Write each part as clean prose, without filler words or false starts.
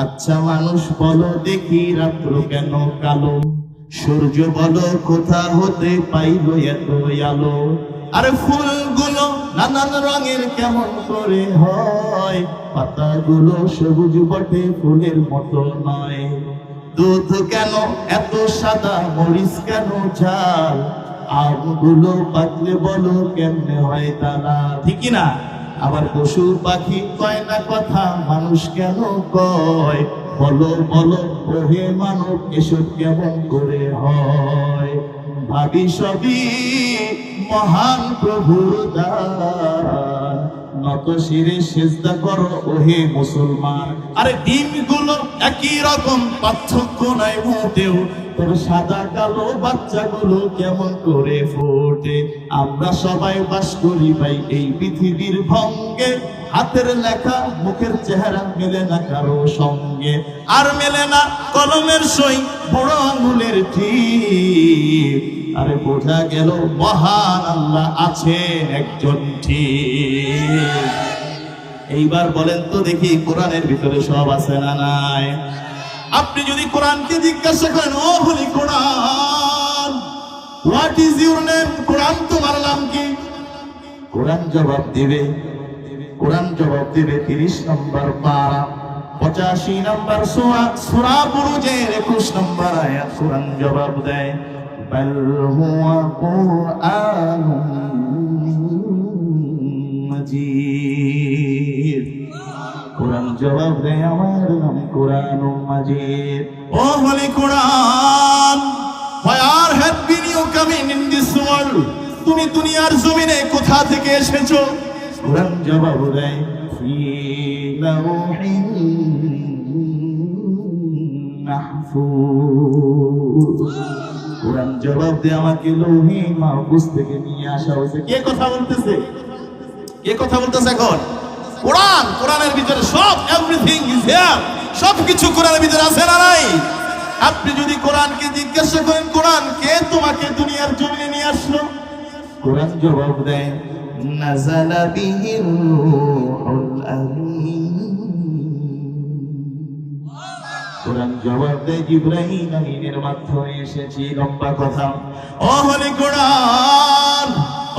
আচ্ছা মানুষ বলো দেখি রাত্র কেন কালো, সূর্য বলো কোথা হতে পাইল এত আলো। আরে ফুলগুলো নানান রঙের কেমন করে হয়, পাতাগুলো সবুজ বটে ফুলের মতো নয়। দুধ কেন এত সাদা, মরিচ কেন ঝাল, আমগুলো পাকলে বলো কেমনে হয় তারা, ঠিক না? আবার পশু পাখি কয় না কথা, মানুষ কেন কয়, বলো বলো ওহে মানব এসব কেমন করে হয়। ভাবি সবই মহান প্রভুর দান, নত শিরে সেজদা করো ওহে মুসলমান। আরে দিনগুলো একই রকম, পার্থক্য নাই মোটেও, তোর সাদা কালো বাচ্চাগুলো কেমন করে ফোটে। আমরা সবাই বাস করি ভাই এই পৃথিবীর ভঙ্গে, হাতের লেখা মুখের চেহারা মেলে না কারো সঙ্গে, আর মেলে না কলমের সই বড় আঙুলের ঠিক। আরে বোঝা গেল মহান আল্লাহ আছেন একজন ঠিক। এইবার বলেন তো দেখি কোরআনের ভিতরে সব আছে না নাই? আপনি যদি কোরআনকে জিজ্ঞাসা করেন, ও হোলি কোরআন, হোয়াট ইজ ইউর নেম, কোরআন তোমার নাম কি? কোরআন জবাব দিবে, কোরআন জবাব দিবে 30 নম্বর পারা 85 নম্বর সূরা বুরুজের 21 নম্বর আয়াত। কোরআন জবাব দেয়, বাল হুয়া কুরআনুম মাজিদ। কোরআন জবাব দেয়, আমার নাম কোরআনুম মাজিদ। ও হোলি কোরআন, where have been you coming in this world? তুমি দুনিয়ার জমিনে কোথা থেকে এসেছো? কোরআন জবাব দেয়, ফি লাউহিন মাহফুজ। কোরআন জবাব দেয়, আমাকে লৌহে মাহফুজ থেকে নিয়ে আসা হয়েছে। কে কথা বলতেছে? কে কথা বলতেছে এখন? কোরআন। কোরআনের ভিতরে সব, এভরিথিং ইজ হিয়ার, সবকিছু কোরআনের ভিতরে আছে না নাই? আপনি যদি কোরআনকে জিজ্ঞাসা করেন, কোরআন কে তোমাকে দুনিয়ার জমিনে নিয়ে আসলো? কোরআন জবাব দেয়, নাযালা বিহির রূহুল আমিন। কোরআন জবাব দেয়, জিবরাইল আমিনের মাধ্যমে এসেছি। লম্বা কথা। ও হোলি কোরআন,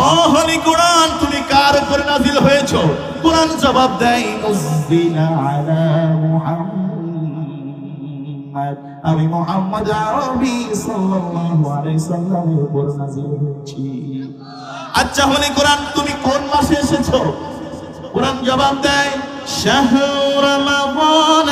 ও হোলি কোরআন, তুমি কার উপরে নাযিল হয়েছো? কোরআন জবাব দেয়, মুযবিলা আলা মুহাম্মদ, আমি মুহাম্মদ আরবি সাল্লাল্লাহু আলাইহি সাল্লামের উপর নাযিল হয়েছি। আচ্ছা হোলি কোরআন, তুমি কোন মাসে এসেছো? কোরআন জবাব দেয়, শাহরু রমাদান।